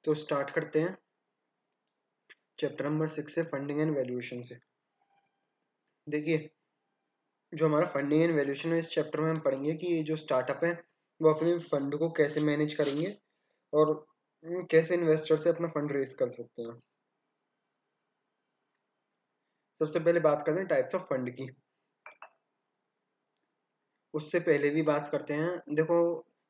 तो स्टार्ट करते हैं चैप्टर नंबर 6 से, फंडिंग एंड वैल्यूएशन से। देखिए, जो हमारा फंडिंग एंड वैल्यूएशन है, इस चैप्टर में हम पढ़ेंगे कि जो स्टार्टअप है वो अपने फंड को कैसे मैनेज करेंगे और कैसे इन्वेस्टर से अपना फंड रेज कर सकते हैं। सबसे पहले बात करते हैं टाइप्स ऑफ फंड की। उससे पहले भी बात करते हैं, देखो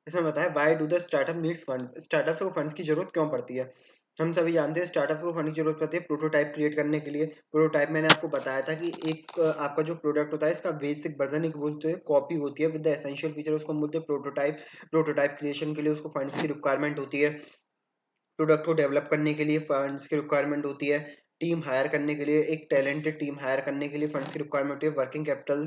इसमें बताया why do the startup needs fund. Startup को फंड्स की जरूरत क्यों पड़ती है। हम सभी जानते हैं स्टार्टअप को फंड की जरूरत पड़ती है प्रोटोटाइप क्रिएट करने के लिए। प्रोटोटाइप मैंने आपको बताया था कि एक आपका जो प्रोडक्ट होता है इसका बेसिक वर्जन एक बोलते हैं कॉपी होती है विद द एसेंशियल फीचर, उसको हम बोलते हैं प्रोटोटाइप। प्रोटोटाइप क्रिएशन के लिए उसको फंड्स की रिक्वायरमेंट होती है। प्रोडक्ट को डेवलप करने के लिए फंड्स की रिक्वायरमेंट होती है। टीम हायर करने के लिए, एक टैलेंटेड टीम हायर करने के लिए फंड्स की रिक्वायरमेंट होती है। वर्किंग कैपिटल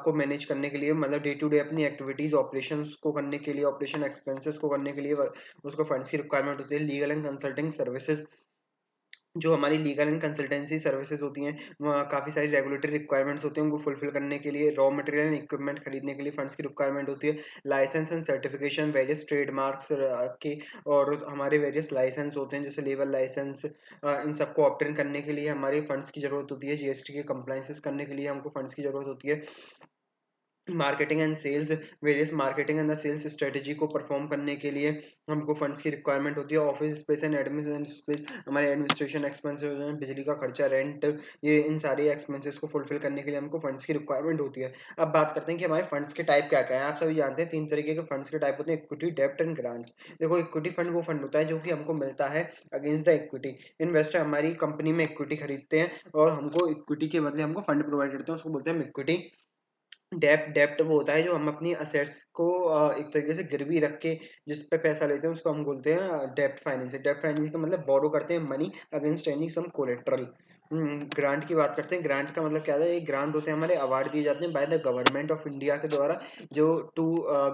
को मैनेज करने के लिए, मतलब डे टू डे अपनी एक्टिविटीज ऑपरेशंस को करने के लिए, ऑपरेशन एक्सपेंसेस को करने के लिए उसको फंड्स की रिक्वायरमेंट होती है। लीगल एंड कंसल्टिंग सर्विसेज, जो हमारी लीगल एंड कंसल्टेंसी सर्विसेज होती हैं, काफ़ी सारी रेगुलेटरी रिक्वायरमेंट्स होती हैं, उनको फुलफिल करने के लिए। रॉ मटेरियल एंड इक्विपमेंट खरीदने के लिए फंड्स की रिक्वायरमेंट होती है। Licence and certification, various trademarks के और हमारे वेरियस लाइसेंस होते हैं जैसे लेवल लाइसेंस, इन सबको ऑब्टेन करने के लिए हमारे फंड्स की जरूरत होती है। जीएसटी के कंप्लाइंसेस करने के लिए हमको फंड्स की जरूरत होती है। Marketing and sales, various marketing and sales strategy को परफॉर्म करने के लिए हमको फंड्स की रिक्वायरमेंट होती है। Office space and administration space, हमारे एडमिनिस्ट्रेशन एक्सपेंसेस हैं, बिजली का खर्चा, रेंट, ये इन सारे एक्सपेंसेस को फुलफिल करने के लिए हमको फंड्स की रिक्वायरमेंट होती है। अब बात करते हैं कि हमारे फंड्स के टाइप क्या क्या है। आप सभी जानते हैं 3 तरीके के फंड्स के टाइप होते हैं, इक्विटी, डेब्ट एंड ग्रांट्स। देखो, इक्विटी फंड वो फंड होता है जो कि हमको मिलता है अगेंस्ट द इक्विटी। इन्वेस्टर हमारी कंपनी में इक्विटी खरीदते हैं और हमको इक्विटी के बदले हमको फंड प्रोवाइड करते हैं, उसको बोलते हैं इक्विटी। डेब्ट, डेब्ट वो होता है जो हम अपनी असेट्स को एक तरीके से गिरवी रख के जिस पे पैसा लेते हैं उसको हम बोलते हैं डेब्ट फाइनेंसिंग। डेब्ट फाइनेंसिंग का मतलब बोरो करते हैं मनी अगेंस्ट एनी सम कोलेट्रल। ग्रांट की बात करते हैं। ग्रांट का मतलब क्या है, एक ग्रांट होते हैं हमारे, अवार्ड दिए जाते हैं by the government of India के द्वारा, जो टू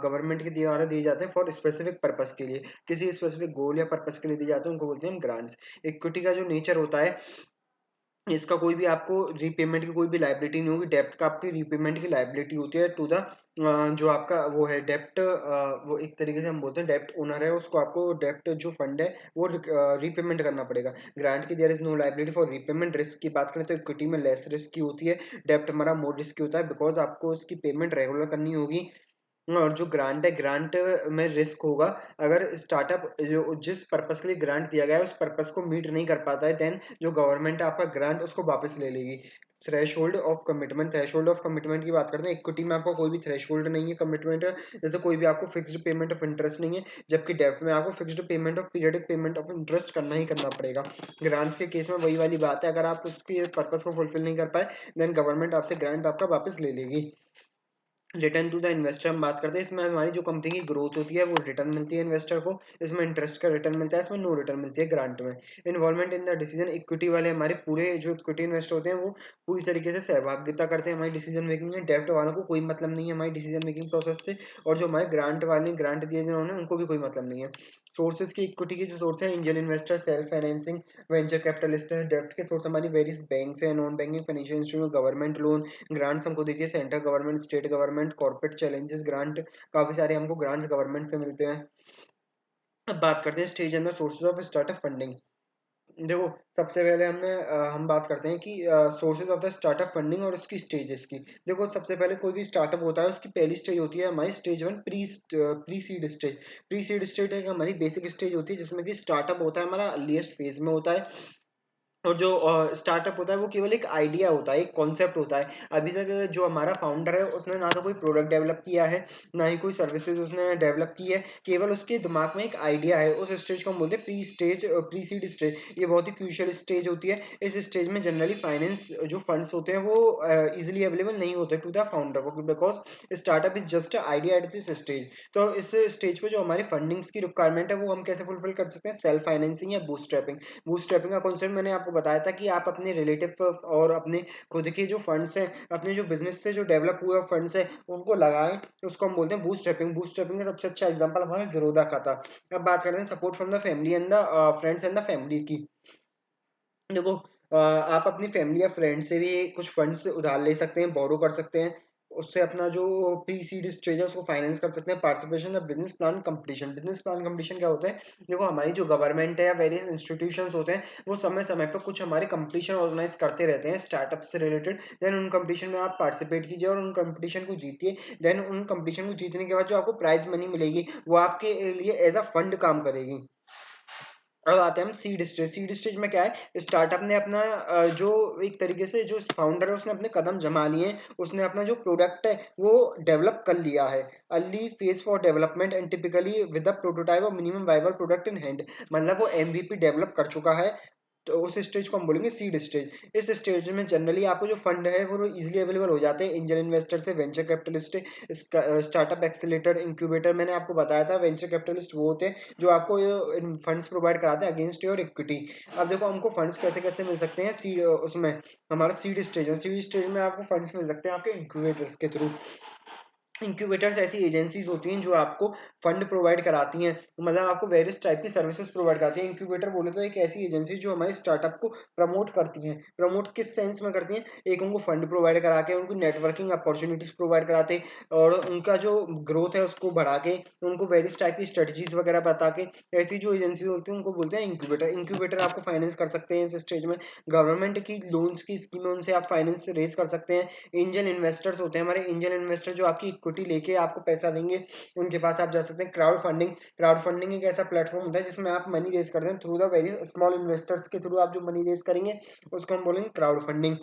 गवर्नमेंट के द्वारा दिए जाते हैं फॉर स्पेसिफिक पर्पस के लिए, किसी स्पेसिफिक गोल या पर्पस के लिए दिए जाते हैं, उनको बोलते हैं ग्रांट्स। इक्विटी का जो नेचर होता है, इसका कोई भी आपको रीपेमेंट की कोई भी लाइबिलिटी नहीं होगी। डेप्ट का आपकी रीपेमेंट की लाइबिलिटी होती है टू द जो आपका वो है डेप्ट, वो एक तरीके से हम बोलते हैं डेप्ट ओनर है, उसको आपको डेप्ट जो फंड है वो रीपेमेंट करना पड़ेगा। ग्रांट की there is no liability for repayment. Risk की बात करें तो इक्विटी में लेस रिस्क की होती है, डेप्ट हमारा मोर रिस्क होता है, बिकॉज आपको उसकी पेमेंट रेगुलर करनी होगी। और जो ग्रांट है, ग्रांट में रिस्क होगा। अगर स्टार्टअप जो जिस पर्पस के लिए ग्रांट दिया गया है उस पर्पस को मीट नहीं कर पाता है, देन जो गवर्नमेंट है आपका ग्रांट उसको वापस ले लेगी। Threshold of commitment, threshold of commitment की बात करते हैं। इक्विटी में आपको कोई भी थ्रेशोल्ड नहीं है कमिटमेंट, जैसे कोई भी आपको फिक्स्ड पेमेंट ऑफ इंटरेस्ट नहीं है, जबकि डेब्ट में आपको fixed payment of periodic payment of interest करना ही करना पड़ेगा। ग्रांट्स के केस में वही वाली बात है, अगर आप उसके पर्पस को फुलफिल नहीं कर पाए देन गवर्नमेंट आपसे ग्रांट आपका वापस ले लेगी। रिटर्न टू द इन्वेस्टर हम बात करते हैं, इसमें हमारी जो कंपनी की ग्रोथ होती है वो रिटर्न मिलती है इन्वेस्टर को। इसमें इंटरेस्ट का रिटर्न मिलता है, इसमें नो रिटर्न मिलती है ग्रांट में। Involvement in the decision, equity वाले हमारे पूरे जो इक्विटी इन्वेस्टर होते हैं वो पूरी तरीके से सहभागिता करते हैं हमारी डिसीजन मेकिंग में। डेब्ट वालों को कोई मतलब नहीं है हमारी डिसीजन मेकिंग प्रोसेस से, और जो हमारे ग्रांट वाले ग्रांट दिए जिन्होंने उनको भी कोई मतलब नहीं है। सोर्सेज की, इक्विटी की जो सोर्स है, angel investor, self financing, venture capitalist है। डेब्ट के सोर्स हमारी वेरियस बैंक्स है, non banking financial institute, government loan. Grants हमको देखिए central government, state government, corporate challenges grant, काफी सारे हमको ग्रांट्स गवर्नमेंट से मिलते हैं। अब बात करते हैं stage and sources of startup funding. देखो, सबसे पहले हम बात करते हैं कि sources of the startup funding और उसकी स्टेजेस की। देखो, सबसे पहले कोई भी स्टार्टअप होता है उसकी पहली स्टेज होती है हमारी stage one, pre seed stage. Pre seed stage एक हमारी बेसिक स्टेज होती है जिसमें कि स्टार्टअप होता है हमारा अर्लीस्ट फेज में होता है। और जो स्टार्टअप होता है वो केवल एक आइडिया होता है, एक कॉन्सेप्ट होता है। अभी तक जो हमारा फाउंडर है उसने ना तो कोई प्रोडक्ट डेवलप किया है, ना ही कोई सर्विसेज उसने डेवलप की है, केवल उसके दिमाग में एक आइडिया है। उस स्टेज को हम बोलते हैं प्री सीड स्टेज। ये बहुत ही क्रूशियल स्टेज होती है। इस स्टेज में जनरली फाइनेंस जो फंड्स होते हैं वो इजिली अवेलेबल नहीं होते टू द फाउंडर को, because startup is just idea at this stage. तो इस स्टेज पे जो हमारी फंडिंग्स की रिक्वायरमेंट है वो हम कैसे फुलफिल कर सकते हैं, सेल्फ फाइनेंसिंग या बूटस्ट्रैपिंग। बूटस्ट्रैपिंग का कॉन्सेप्ट मैंने आपको बताया था कि आप अपने रिलेटिव और अपने खुद के जो फंड्स हैं, अपने जो बिजनेस से जो डेवलप हुए फंड्स हैं उनको लगाएं, तो उसको हम बोलते हैं बूटस्ट्रैपिंग। बूटस्ट्रैपिंग का सबसे अच्छा एग्जांपल हमारा ज़ीरोधा का था। अब बात करते हैं support from the family and the friends and the family की। देखो, आप अपनी फैमिली या फ्रेंड से भी कुछ फंड्स उधार ले सकते हैं, बोरो कर सकते हैं। उससे अपना जो प्री सीड स्टेज है उसको फाइनेंस कर सकते हैं। Participation the business plan competition, business plan competition क्या होता है? देखो हमारी जो गवर्नमेंट है या वेरियस इंस्टीट्यूशंस होते हैं वो समय समय पर कुछ हमारे कंपटीशन ऑर्गेनाइज करते रहते हैं स्टार्टअप से रिलेटेड। देन उन कंपटीशन में आप पार्टिसिपेट कीजिए और उन कंपटीशन को जीतिए। देन उन कंपटीशन को जीतने के बाद जो आपको प्राइज मनी मिलेगी वो आपके लिए एज अ फंड काम करेगी। अब आते हैं हम सीड स्टेज। सीड स्टेज में क्या है, स्टार्टअप ने अपना जो एक तरीके से जो फाउंडर है उसने अपने कदम जमा लिए हैं, उसने अपना जो प्रोडक्ट है वो डेवलप कर लिया है। Early phase for development and typically with the prototype और minimum viable product in hand, मतलब वो एमवीपी डेवलप कर चुका है। तो उस स्टेज को हम बोलेंगे सीड स्टेज। इस स्टेज में जनरली आपको जो फंड है वो इजीली अवेलेबल हो जाते हैं एंजल इन्वेस्टर से, venture capitalist, startup accelerator, incubator. मैंने आपको बताया था वेंचर कैपिटलिस्ट वो होते हैं जो आपको फंड्स प्रोवाइड कराते हैं अगेंस्ट योर इक्विटी। अब देखो हमको फंड्स कैसे कैसे मिल सकते हैं सीड, उसमें हमारा सीड स्टेज है। सीड स्टेज में आपको फंड्स मिल सकते हैं आपके इंक्यूबेटर्स के थ्रू। इंक्यूबेटर्स ऐसी एजेंसीज होती हैं जो आपको फंड प्रोवाइड कराती हैं, मतलब आपको वेरियस टाइप की सर्विसेज प्रोवाइड कराती हैं। इंक्यूबेटर बोले तो एक ऐसी एजेंसी जो हमारे स्टार्टअप को प्रमोट करती हैं। प्रमोट किस सेंस में करती हैं? एक उनको फंड प्रोवाइड करा के उनको नेटवर्किंग अपॉर्चुनिटीज प्रोवाइड कराते हैं और उनका जो ग्रोथ है उसको बढ़ा के उनको वेरियस टाइप की स्ट्रेटजीज वगैरह बता के, ऐसी जो एजेंसी होती है उनको बोलते हैं इंक्यूबेटर। इंक्यूबेटर आपको फाइनेंस कर सकते हैं इस स्टेज में। गवर्नमेंट की लोन्स की स्कीम उनसे आप फाइनेंस रेज कर सकते हैं। एंजल इन्वेस्टर्स होते हैं हमारे, एंजल इन्वेस्टर जो आपकी इक्विटी लेके आपको पैसा देंगे, उनके पास आप जा सकते हैं। क्राउड फंडिंग, क्राउड फंडिंग एक ऐसा प्लेटफॉर्म होता है जिसमें आप मनी रेज करते हैं through the very small investors के थ्रू। आप जो मनी रेज करेंगे उसको हम बोलेंगे crowd funding.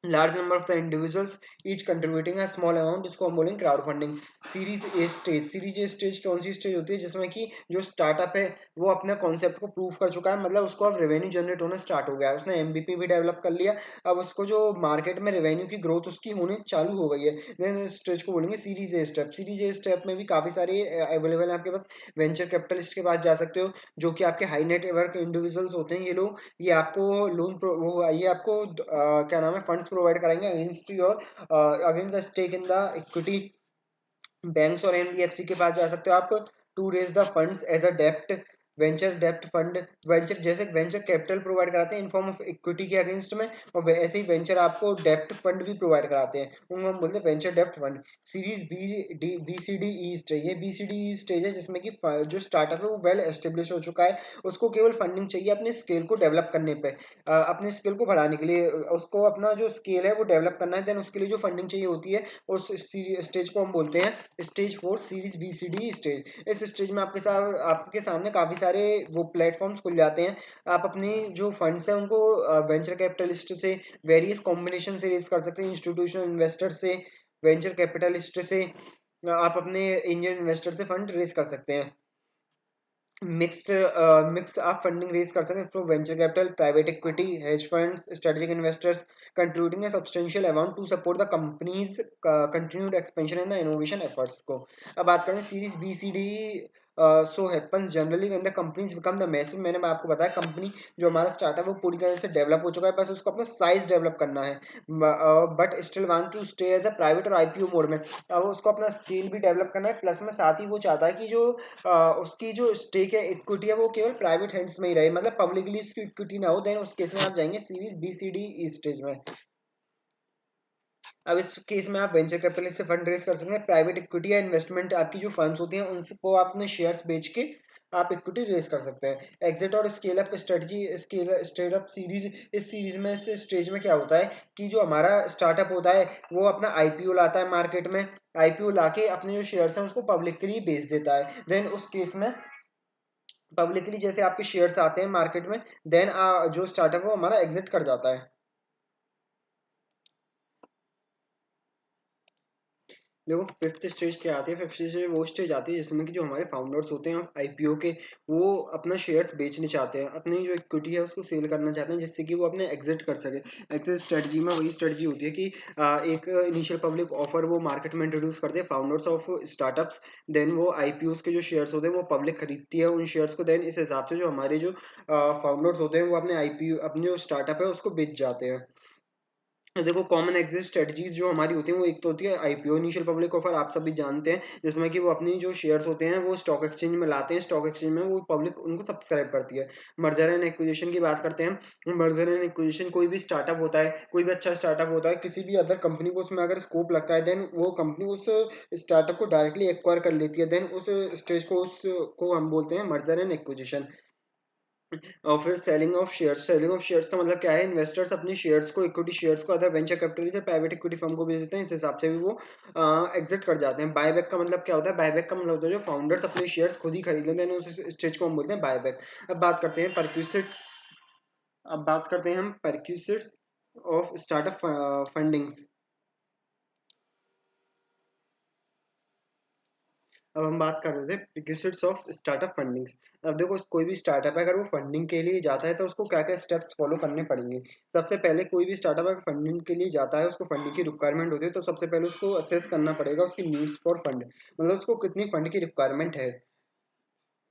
Large number of the individuals each contributing a small amount, जिसको हम बोलेंगे crowd funding. Series a stage, series a stage कौन सी स्टेज होती है? जिसमें कि जो स्टार्टअप है वो अपने कॉन्सेप्ट को प्रूव कर चुका है, मतलब उसको अब रेवेन्यू जनरेट होना स्टार्ट हो गया है, उसने एमबीपी भी डेवलप कर लिया। अब उसको जो मार्केट में रेवेन्यू की ग्रोथ उसकी होने चालू हो गई है। देन इस स्टेज को बोलेंगे series a step. Series a step में भी काफी सारे अवेलेबल है आपके पास। वेंचर कैपिटलिस्ट के पास जा सकते हो जो कि आपके हाई नेटवर्क इंडिविजुअल्स होते हैं। ये लोग, ये आपको वो ये आपको क्या नाम है फंड्स प्रोवाइड कराएंगे against your against the stake in the equity. Banks और एनबीएफसी के पास जा सकते हो आप to raise the funds as a डेप्ट। वेंचर डेप्ट फंड, वेंचर जैसे वेंचर कैपिटल प्रोवाइड कराते हैं इन फॉर्म ऑफ इक्विटी के अगेंस्ट में, और वैसे ही वेंचर आपको डेप्ट फंड भी प्रोवाइड कराते हैं, उनको हम बोलते हैं वेंचर डेप्ट fund. Series B C D E stage, ये B C D E stage है जिसमें कि जो स्टार्टअप है वो वेल एस्टेब्लिश हो चुका है, उसको केवल फंडिंग चाहिए अपने स्केल को डेवलप करने पे, अपने स्केल को बढ़ाने के लिए उसको अपना जो स्केल है वो डेवलप करना है। देन उसके लिए जो फंडिंग चाहिए होती है उस स्टेज को हम बोलते हैं stage 4 series B C D stage. इस स्टेज में आपके सामने काफी सारे वो प्लेटफॉर्म्स खुल जाते हैं। आप अपनी जो फंड्स हैं उनको वेंचर कैपिटलिस्ट से वेरियस कॉम्बिनेशन से रेज कर सकते हैं, इंस्टीट्यूशनल इन्वेस्टर से, वेंचर कैपिटलिस्ट से, आप अपने एंजल इन्वेस्टर से फंड रेज कर सकते हैं। मिक्स आप फंडिंग रेज कर सकते हैं through venture capital, private equity, hedge funds, strategic investors contributing a substantial amount to support the company's continued expansion in the innovation efforts को। अब बात करें series B C D, so happens generally when the companies become the massive. मैंने आपको बताया company जो हमारा startup है वो पूरी तरह से डेवलप हो चुका है, बस उसको अपना साइज डेवलप करना है, but still want to stay as a private और आईपीओ मोड में। अब उसको अपना स्केल भी डेवलप करना है, प्लस में साथ ही वो चाहता है कि जो उसकी जो स्टेक है इक्विटी है वो केवल प्राइवेट हैंड्स में ही रहे, मतलब पब्लिकली इसकी इक्विटी ना हो। देन उस केस में आप जाएंगे series B C D E stage में। अब इस केस में आप वेंचर कैपिटल से फंड रेज कर सकते हैं। प्राइवेट इक्विटी या इन्वेस्टमेंट आपकी जो फंड्स होती हैं उनको आप अपने शेयर्स बेच के आप इक्विटी रेज कर सकते हैं। एग्जिट और scale up strategy, scale up series, इस सीरीज में इस स्टेज में क्या होता है कि जो हमारा स्टार्टअप होता है वो अपना आईपीओ लाता है मार्केट में, आईपीओ लाके अपने जो शेयर्स हैं उसको पब्लिकली बेच देता है। देन उस केस में पब्लिकली जैसे आपके शेयर्स आते हैं मार्केट में, देन जो स्टार्टअप है वो हमारा एग्जिट कर जाता है। देखो फिफ्थ स्टेज क्या आती है? फिफ्थ स्टेज वो स्टेज आती है जिसमें कि जो हमारे फाउंडर्स होते हैं आईपीओ के, वो अपना शेयर्स बेचने चाहते हैं, अपनी जो इक्विटी है उसको सेल करना चाहते हैं जिससे कि वो अपने एग्जिट कर सके। एग्जिट स्ट्रेटजी में वही स्ट्रेटजी होती है कि एक इनिशियल पब्लिक ऑफर वो मार्केट में इंट्रोड्यूस करते हैं फाउंडर्स ऑफ स्टार्टअप्स। देन वो आईपीओ के जो शेयर्स होते हैं वो पब्लिक खरीदती है उन शेयर्स को। देन इस हिसाब से जो हमारे जो फाउंडर्स होते हैं वो अपने आईपीओ अपने जो स्टार्टअप है उसको बेच जाते हैं। देखो कॉमन एग्जिट स्ट्रेटजीज जो हमारी होती हैं वो एक तो होती है आईपीओ इनिशियल पब्लिक ऑफर, आप सभी जानते हैं, जिसमें कि वो अपनी जो शेयर्स होते हैं वो स्टॉक एक्सचेंज में लाते हैं, स्टॉक एक्सचेंज में वो पब्लिक उनको सब्सक्राइब करती है। मर्जर एंड एक्विजिशन की बात करते हैं, मर्जर एंड एक्विजिशन कोई भी स्टार्टअप होता है, कोई भी अच्छा स्टार्टअप होता है, किसी भी अदर कंपनी को उसमें अगर स्कोप लगता है, देन वो कंपनी उस स्टार्टअप को डायरेक्टली एक्वायर कर लेती है, देन उस स्टेज को उसको हम बोलते हैं मर्जर एंड एक्विजिशन। और फिर selling of shares, selling of shares का मतलब क्या है, इन्वेस्टर्स अपने शेयर्स को, इक्विटी शेयर्स को अदर वेंचर कैपिटल से प्राइवेट इक्विटी फर्म को बेच देते हैं, इस हिसाब से भी वो एग्जिट कर जाते हैं। बायबैक का मतलब क्या होता है, बायबैक का मतलब होता है जो फाउंडर्स अपने शेयर्स खुद ही खरीद लेते हैं, उस स्टेज को हम बोलते हैं बायबैक। अब बात करते हैं परक्यूसिट्स, अब बात करते हैं हम परक्यूसिट्स ऑफ स्टार्टअप फंडिंग्स। अब हम बात कर रहे थे रिक्विजिट्स ऑफ स्टार्टअप फंडिंग्स। अब देखो कोई भी स्टार्टअप है अगर वो फंडिंग के लिए जाता है तो उसको क्या क्या स्टेप्स फॉलो करने पड़ेंगे। सबसे पहले कोई भी स्टार्टअप अगर फंडिंग के लिए जाता है, उसको फंडिंग की रिक्वायरमेंट होती है, तो सबसे पहले उसको असेस करना पड़ेगा उसकी नीड्स फॉर फंड, मतलब उसको कितनी फंड की रिक्वायरमेंट है।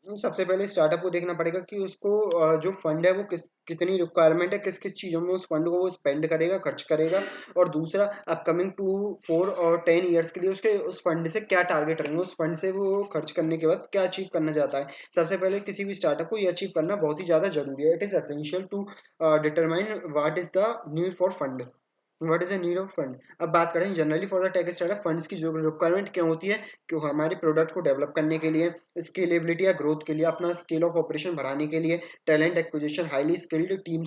सबसे पहले स्टार्टअप को देखना पड़ेगा कि उसको जो फंड है वो कितनी रिक्वायरमेंट है, किस किस चीज़ों में उस फंड को वो स्पेंड करेगा, खर्च करेगा। और दूसरा, अपकमिंग 2 4 और 10 ईयर्स के लिए उसके उस फंड से क्या टारगेट रहेंगे, उस फंड से वो खर्च करने के बाद क्या अचीव करना चाहता है। सबसे पहले किसी भी स्टार्टअप को ये अचीव करना बहुत ही ज़्यादा जरूरी है। It is essential to determine what is the need for fund, what is the need of fund. अब बात करें generally for the tech startup funds की जो रिक्वायरमेंट क्या होती है, कि हमारे प्रोडक्ट को डेवलप करने के लिए, स्केलेबिलिटी या ग्रोथ के लिए, अपना स्केल ऑफ ऑपरेशन बढ़ाने के लिए, talent acquisition, highly skilled team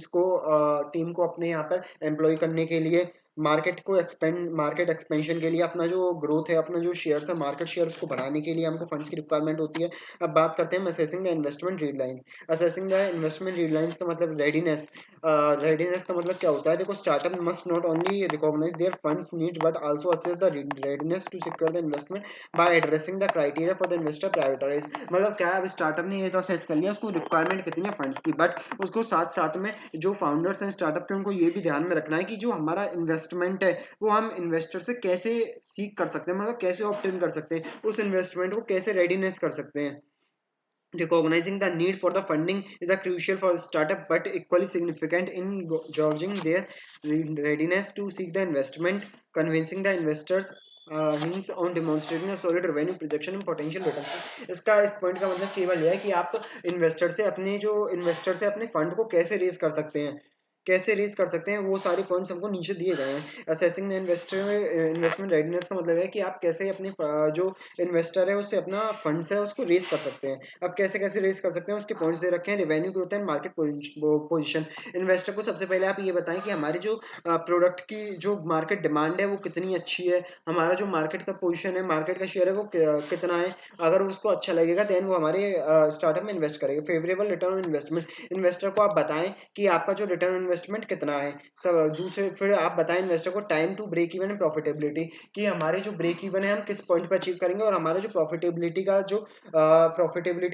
को अपने यहाँ पर एम्प्लॉय करने के लिए, मार्केट एक्सपेंशन के लिए, अपना जो ग्रोथ है, अपना जो शेयर है, मार्केट शेयर उसको बढ़ाने के लिए हमको फंड्स की रिक्वायरमेंट होती है। अब बात करते हैं assessing the investment readiness. Assessing the investment readiness का मतलब रेडीनेस। रेडीनेस का मतलब क्या होता है, देखो startup must not only recognise their funds need but also assess the readiness to secure the investment by addressing the criteria for the investor prioritise. मतलब क्या है, अब स्टार्टअप ने ये तो असेस कर लिया उसको रिक्वायरमेंट कितनी है फंड्स की, बट उसको साथ साथ में जो फाउंडर्स हैं स्टार्टअप के, उनको ये भी ध्यान में रखना है कि जो हमारा इन्वेस्टमेंट है वो हम इन्वेस्टर से कैसे सीख कर सकते हैं, मतलब कैसे ऑब्टेन कर सकते हैं, उस इन्वेस्टमेंट को कैसे रेडीनेस कर सकते हैं। Recognizing the need for the funding is a crucial for startup, but equally significant in gauging their readiness to seek the investment, convincing the investors hints on demonstrating a solid revenue projection and potential returns। इसका इस point का मतलब केवल यह है कि आप investor से अपने फंड को कैसे रेज कर सकते हैं, कैसे रेज कर सकते हैं, वो सारे पॉइंट्स हमको नीचे दिए गए हैं। असेसिंग इन्वेस्टमेंट रेडीनेस का मतलब है कि आप कैसे अपने जो इन्वेस्टर है उससे अपना फंड्स है उसको रेज कर सकते हैं। अब कैसे कैसे रेज कर सकते हैं उसके पॉइंट्स दे रखे हैं, revenue growth and market position. Investor को सबसे पहले आप ये बताएं कि हमारी जो प्रोडक्ट की जो मार्केट डिमांड है वो कितनी अच्छी है, हमारा जो मार्केट का पोजीशन है, मार्केट का शेयर है वो कितना है। अगर उसको अच्छा लगेगा देन वो हमारे स्टार्टअप में इन्वेस्ट करेगा। Favourable return on investment, investor को आप बताएं कि आपका जो रिटर्न इन्वेस्टमेंट कितना है। सब दूसरे फिर आप बताएं इन्वेस्टर को time to break even and profitability, कि हमारे जो ब्रेक इवन है हम किस पॉइंट पर अचीव करेंगे, और हमारा जो प्रॉफिटेबिलिटी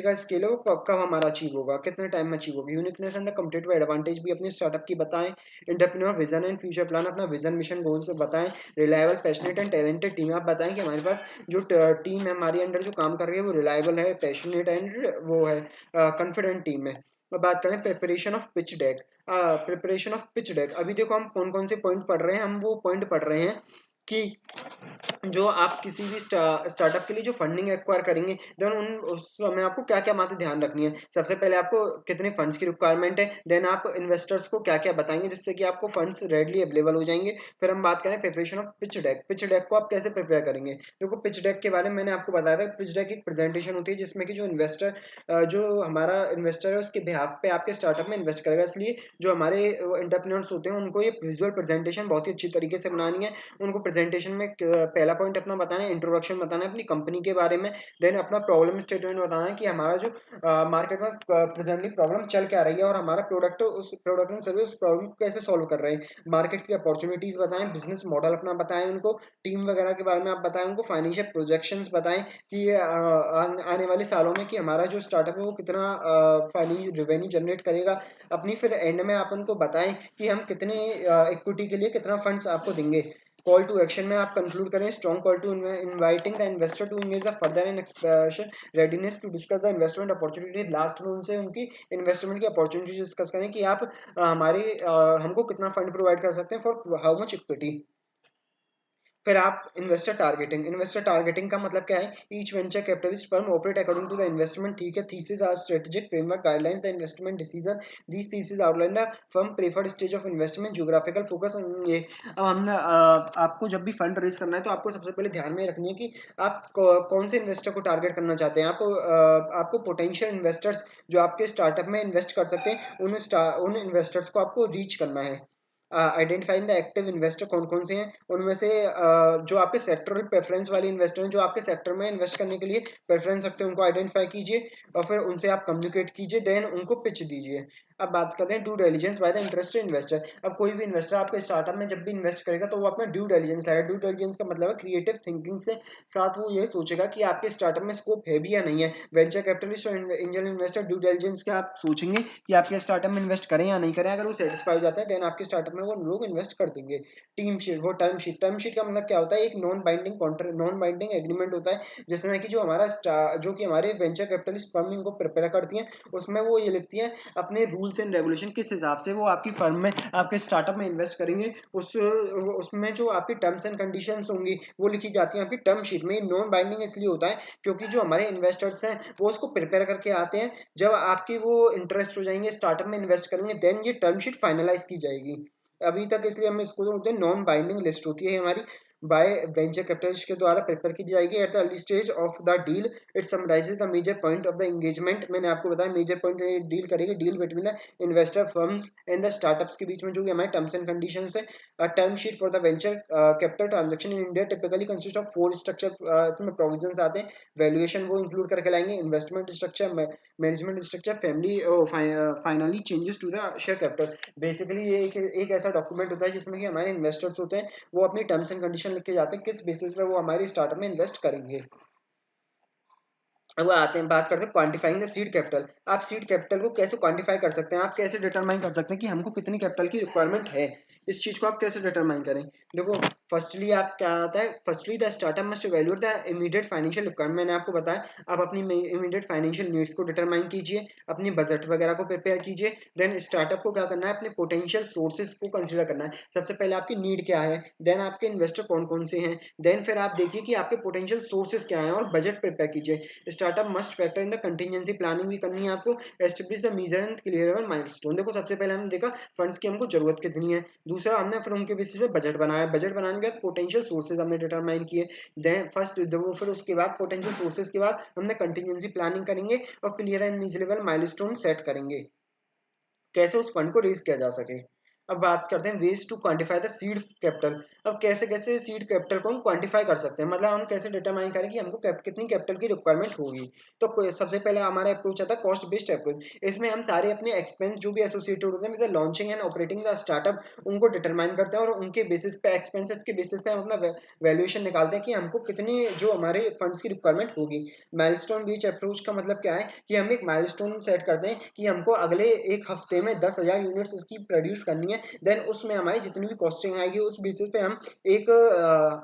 का स्केल है वो कब हमारा अचीव होगा, कितने टाइम में अचीव होगा। Uniqueness and the competitive advantage भी अपने स्टार्टअप की बताएं। Entrepreneur vision and future plan, अपना विजन मिशन गोल्स बताएं। Reliable passionate and talented team, आप बताएं कि हमारे पास जो टीम है हमारी अंडर जो काम कर रही है वो रिलायबल है, पैशनेट एंड वो है कॉन्फिडेंट टीम है। अब बात करें preparation of pitch deck. Preparation of pitch deck, अभी देखो हम कौन कौन से पॉइंट पढ़ रहे हैं, हम वो पॉइंट पढ़ रहे हैं कि जो आप किसी भी स्टार्टअप के लिए जो फंडिंग एक्वायर करेंगे, देन उस समय आपको क्या क्या बातें ध्यान रखनी है। सबसे पहले आपको कितने फंड्स की रिक्वायरमेंट है, देन आप इन्वेस्टर्स को क्या क्या बताएंगे जिससे कि आपको फंड्स रेडली अवेलेबल हो जाएंगे। फिर हम बात करें preparation of pitch deck. Pitch deck को आप कैसे प्रिपेयर करेंगे, देखो पिच डेक के बारे में मैंने आपको बताया था। पिच डेक एक प्रेजेंटेशन होती है जिसमें कि जो हमारा इन्वेस्टर है उसके बिहाफ पे आपके स्टार्टअप में इन्वेस्ट करेगा, इसलिए जो हमारे एंटरप्रेन्योर्स होते हैं उनको ये विजुअल प्रेजेंटेशन बहुत ही अच्छी तरीके से बनानी है। उनको प्रेजेंटेशन में पहला पॉइंट अपना बताना है, इंट्रोडक्शन बताना है अपनी कंपनी के बारे में। देन अपना प्रॉब्लम स्टेटमेंट बताना है कि हमारा जो मार्केट में प्रेजेंटली प्रॉब्लम चल क्या रही है, और हमारा प्रोडक्ट एंड सर्विस उस प्रॉब्लम को कैसे सॉल्व कर रहे हैं। मार्केट की अपॉर्चुनिटीज बताएं, बिजनेस मॉडल अपना बताएं उनको, टीम वगैरह के बारे में आप बताएं उनको, फाइनेंशियल प्रोजेक्शंस बताएं कि आने वाले सालों में कि हमारा जो स्टार्टअप है वो कितना रेवेन्यू जनरेट करेगा अपनी। फिर एंड में आप उनको बताएं कि हम कितने इक्विटी के लिए कितना फंड्स आपको देंगे। कॉल टू एक्शन में आप कंक्लूड करें, strong call to inviting the investor to engage the further in expression readiness to discuss the investment opportunity. Last में उनसे उनकी इन्वेस्टमेंट की अपॉर्चुनिटी डिस्कस करें कि आप हमको कितना फंड प्रोवाइड कर सकते हैं फॉर हाउ मच इक्विटी। फिर आप इन्वेस्टर टारगेटिंग का मतलब क्या है? Each venture capitalist firm operate according to the investment, ठीक है, thesis are strategic framework guidelines the investment decision, these thesis outline the firm preferred stage of investment, geographical focus. ये अब हमने आपको जब भी फंड रेज करना है तो आपको सबसे पहले ध्यान में रखनी है कि आप कौन से इन्वेस्टर को टारगेट करना चाहते हैं। आपको पोटेंशियल इन्वेस्टर्स जो आपके स्टार्टअप में इन्वेस्ट कर सकते हैं उन इन्वेस्टर्स को आपको रीच करना है। आइडेंटिफाइंग द एक्टिव इन्वेस्टर कौन कौन से हैं उनमें से, जो आपके सेक्टरल प्रेफरेंस वाले इन्वेस्टर हैं, जो आपके सेक्टर में इन्वेस्ट करने के लिए प्रेफरेंस रखते हैं, उनको आइडेंटिफाई कीजिए और फिर उनसे आप कम्युनिकेट कीजिए, देन उनको पिच दीजिए। अब बात करते हैं due diligence by the interested investor. अब कोई भी इन्वेस्टर आपके स्टार्टअप में जब भी इन्वेस्ट करेगा तो वो अपना ड्यू डिलिजेंस लाएगा। ड्यू डिलिजेंस का मतलब है क्रिएटिव थिंकिंग से साथ वो ये सोचेगा कि आपके स्टार्टअप में स्कोप है भी या नहीं है। वेंचर कैपिटलिस्ट और एंजल इन्वेस्टर ड्यू डिलिजेंस के आप सोचेंगे कि आपके स्टार्टअप में इन्वेस्ट करें या नहीं करें। अगर वो सेटिस्फाई हो जाता है देन आपके स्टार्टअप में वो लोग इन्वेस्ट कर देंगे। टीम शीट, वो टर्म शीट का मतलब क्या होता है? एक नॉन बाइंडिंग एग्रीमेंट होता है जिसमें कि जो कि हमारे वेंचर कैपिटलिस्ट फर्म इनको प्रिपेयर करती हैं, उसमें वो ये लिखती हैं अपने रूल्स एंड रेगुलेशन किस हिसाब से वो आपकी फर्म में आपके स्टार्टअप में इन्वेस्ट करेंगे। उसमें जो आपकी टर्म्स एंड कंडीशंस होंगी वो लिखी जाती हैं आपकी टर्म शीट में। नॉन बाइंडिंग इसलिए होता है क्योंकि जो हमारे इन्वेस्टर्स हैं वो उसको प्रिपेयर करके आते हैं, जब आपकी वो इंटरेस्ट हो जाएंगे स्टार्टअप में इन्वेस्ट करेंगे देन ये टर्म शीट फाइनलाइज की जाएगी। अभी तक इसलिए हम इसको बोलते हैं नॉन बाइंडिंग लिस्ट होती है हमारी, बाय वेंचर कैपिटलिस्ट के द्वारा प्रिपेयर की जाएगी at the early stage of the deal. It summarises the major point of the engagement. मैंने आपको बताया मेजर पॉइंट डील करेगी, deal between the investor firms and the startups के बीच में जो भी हमारे टर्म्स एंड कंडीशंस है। Term sheet for the venture capital transaction in India typically consist of 4 structure. इसमें प्रोविजंस आते हैं, वैल्यूएशन वो इंक्लूड करके लाएंगे, investment structure, management structure, family, finally changes to the share capital. Basically ये एक ऐसा डॉक्यूमेंट होता है जिसमें कि हमारे इन्वेस्टर्स होते हैं वो अपनी टर्म्स एंड कंडीशन लिख के जाते हैं किस बेसिस पे वो हमारी स्टार्टअप में इन्वेस्ट करेंगे। अब आते हैं बात करते हैं क्वांटिफाइंग द सीड कैपिटल। आप सीड कैपिटल को कैसे क्वांटिफाई कर सकते हैं? आप कैसे डिटरमाइन कर सकते हैं कि हमको कितनी कैपिटल की रिक्वायरमेंट है? इस चीज को आप कैसे डिटरमाइन करें? देखो, फर्स्टली आप क्या आता है, firstly the startup must evaluate the immediate financial requirement. मैंने आपको बताया आप अपनी इमीडिएट फाइनेंशियल नीड्स को डिटरमाइन कीजिए, अपनी बजट वगैरह को प्रिपेयर कीजिए। देन स्टार्टअप को क्या करना है, अपने पोटेंशियल सोर्सेज को कंसीडर करना है। सबसे पहले आपकी नीड क्या है, देन आपके इन्वेस्टर कौन कौन से हैं, देन फिर आप देखिए कि आपके पोटेंशियल सोर्सेज क्या हैं और बजट प्रिपेयर कीजिए। Startup must factor in the contingency planning भी करनी है आपको। Establish the major and clearable milestone. देखो, सबसे पहले हमने देखा फंड्स की हमको जरूरत कितनी है, दूसरा हमने फिर उनके बेसिस पे बजट बनाया, बजट बनाने के बाद पोटेंशियल सोर्सेज हमने डिटरमाइन किए। देन फिर उसके बाद पोटेंशियल सोर्सेज के बाद हमने कंटीजेंसी प्लानिंग करेंगे और clear and measurable milestone set करेंगे कैसे उस फंड को रेज किया जा सके। अब बात करते हैं ways to quantify the seed capital. अब कैसे कैसे सीड कैपिटल को हम क्वांटिफाई कर सकते हैं, मतलब हम कैसे डिटरमाइन करें कि हमको कितनी कैपिटल की रिक्वायरमेंट होगी। तो सबसे पहले हमारा अप्रोच आता है कॉस्ट बेस्ड अप्रोच। इसमें हम सारे अपने एक्सपेंस जो भी एसोसिएटेड होते हैं with launching and operating the startup उनको डिटरमाइन करते हैं और उनके बेसिस पे एक्सपेंसेस के बेसिस पे हम अपना वैल्यूएशन निकालते हैं कि हमको कितनी जो हमारे फंड्स की रिक्वायरमेंट होगी। माइलस्टोन बेस्ड अप्रोच का मतलब क्या है कि हम एक माइलस्टोन सेट करते हैं कि हमको अगले एक हफ्ते में 10,000 यूनिट्स इसकी प्रोड्यूस करनी है। देन उसमें हमारी जितनी भी कॉस्टिंग आएगी उस बेसिस पे हम एक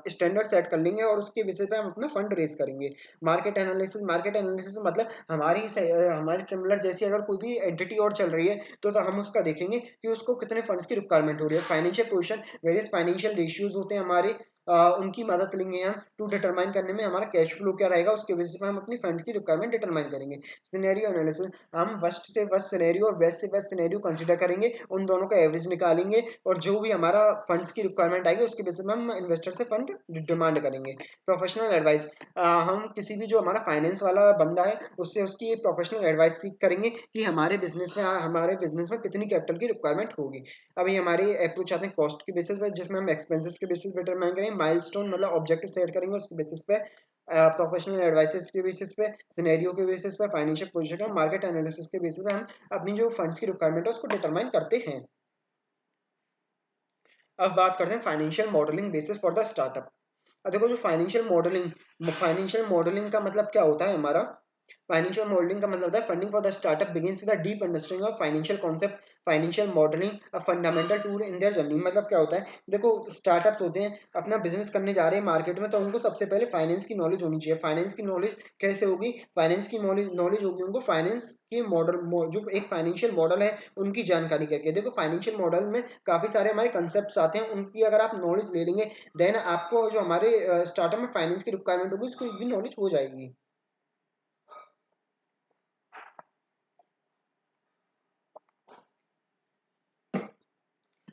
स्टैंडर्ड सेट कर लेंगे और उसके बेसिस पे हम अपना फंड रेज करेंगे। मार्केट एनालिसिस मतलब हमारी सिमिलर जैसी अगर कोई भी एंटिटी और चल रही है तो हम उसका देखेंगे कि उसको कितने फंड्स की रिक्वायरमेंट हो रही है। Financial position, various financial ratios होते हैं हमारे, उनकी मदद लेंगे हम टू डिटरमाइन करने में हमारा कैश फ्लो क्या रहेगा, उसके बेसिस पे हम अपनी फंड्स की रिक्वायरमेंट डिटरमाइन करेंगे। सिनेरियो एनालिसिस, हम वर्स्ट से वर्स्ट सिनेरियो और बेस्ट से बेस्ट सिनेरियो कंसीडर करेंगे, उन दोनों का एवरेज निकालेंगे और जो भी हमारा फंड्स की रिक्वायरमेंट आएगी उसके बेसिस पे हम इन्वेस्टर से फंड डिमांड करेंगे। प्रोफेशनल एडवाइस, हम किसी भी जो हमारा फाइनेंस वाला बंदा है उससे उसकी प्रोफेशनल एडवाइस सीख करेंगे कि हमारे बिजनेस में कितनी कैपिटल की रिक्वायरमेंट होगी। अभी हमारी अप्रोच आते हैं कॉस्ट के बेसिस पे, जिसमें हम एक्सपेंसेस के बेसिस पे डिटरमाइन करेंगे, माइलस्टोन मतलब ऑब्जेक्टिव सेट करेंगे उसके बेसिस पे, प्रोफेशनल एडवाइसेस के बेसिस पे, सिनेरियो के बेसिस पे, फाइनेंशियल पोजीशन और मार्केट एनालिसिस के बेसिस पे हम अपनी जो फंड्स की रिक्वायरमेंट है उसको डिटरमाइन करते हैं। अब बात करते हैं financial modelling basis for the startup. अब देखो, जो फाइनेंशियल मॉडलिंग का मतलब क्या होता है हमारा फाइनेंशियल मॉडलिंग का मतलब होता है funding for the startup begins with a deep understanding of financial concept, financial modelling a fundamental tool in their journey. मतलब क्या होता है, देखो स्टार्टअप्स होते हैं अपना बिजनेस करने जा रहे हैं मार्केट में, तो उनको सबसे पहले फाइनेंस की नॉलेज होनी चाहिए। फाइनेंस की नॉलेज कैसे होगी, फाइनेंस की नॉलेज नॉलेज होगी उनको फाइनेंस के मॉडल, जो एक फाइनेंशियल मॉडल है उनकी जानकारी करके। देखो फाइनेंशियल मॉडल में काफी सारे हमारे कंसेप्ट आते हैं, उनकी अगर आप नॉलेज ले लेंगे देन आपको जो हमारे स्टार्टअप में फाइनेंस की रिक्वायरमेंट होगी उसकी भी नॉलेज हो जाएगी।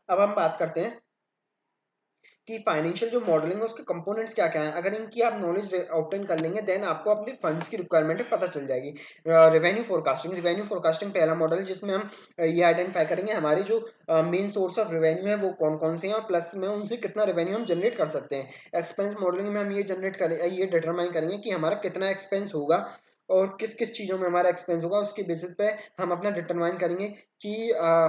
अब हम बात करते हैं कि फाइनेंशियल जो मॉडलिंग है उसके कंपोनेंट्स क्या क्या हैं। अगर इनकी आप नॉलेज ऑब्टेन कर लेंगे देन आपको अपने फंड्स की रिक्वायरमेंट पता चल जाएगी। रेवेन्यू फोरकास्टिंग, रेवेन्यू फोरकास्टिंग पहला मॉडल है जिसमें हम ये आइडेंटिफाई करेंगे हमारे जो मेन सोर्स ऑफ रेवेन्यू है वो कौन कौन से हैं और प्लस में उनसे कितना रेवेन्यू हम जनरेट कर सकते हैं। एक्सपेंस मॉडलिंग में हम ये जनरेट करें, ये डिटरमाइन करेंगे कि हमारा कितना एक्सपेंस होगा और किस किस चीज़ों में हमारा एक्सपेंस होगा, उसके बेसिस पे हम अपना डिटरमाइन करेंगे कि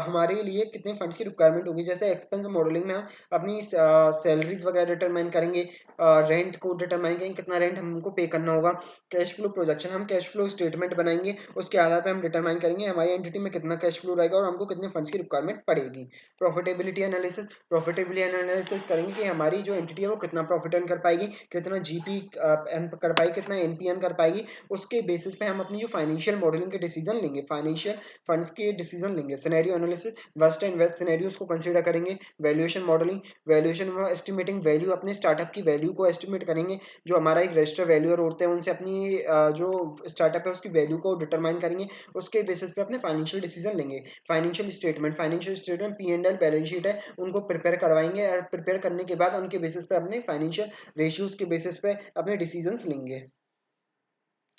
हमारे लिए कितने फंड्स की रिक्वायरमेंट होगी। जैसे एक्सपेंस मॉडलिंग में हम अपनी सैलरीज वगैरह डिटरमाइन करेंगे, रेंट को डिटरमाइन करेंगे कितना रेंट हमको पे करना होगा। कैश फ्लो प्रोजेक्शन, हम कैश फ्लो स्टेटमेंट बनाएंगे, उसके आधार पर हम डिटरमाइन करेंगे हमारी एंटिटी में कितना कैश फ्लो रहेगा और हमको कितने फंड्स की रिक्वायरमेंट पड़ेगी। प्रॉफिटेबिलिटी एनालिसिस, प्रॉफिटेबिलिटी एनालिसिस करेंगे कि हमारी जो एंटिटी है वो कितना प्रॉफिट अर्न कर पाएगी, कितना जीपी अर्न कर पाएगी, कितना एनपी अर्न कर पाएगी। उसके बेसिस पे हम अपनी जो फाइनेंशियल मॉडलिंग के डिसीजन लेंगे, फाइनेंशियल फंड्स के डिसीजन लेंगे। Scenario analysis, worst and worst scenarios को कंसीडर करेंगे। वैल्यूएशन मॉडलिंग, वैल्यूएशन में एस्टिमेटिंग वैल्यू, अपने स्टार्टअप की वैल्यू को एस्टिमेट करेंगे। जो हमारा एक रजिस्टर वैल्यूअर होते हैं उनसे अपनी जो स्टार्टअप है उसकी वैल्यू को डिटरमाइन करेंगे, उसके बेसिस पे अपने फाइनेंशियल डिसीजन लेंगे। Financial statement, financial statement P and L balance sheet है उनको प्रिपेयर करवाएंगे और प्रिपेयर करने के बाद उनके बेसिस पे अपने फाइनेंशियल रेशियोज के बेसिस पे अपने डिसीजंस लेंगे।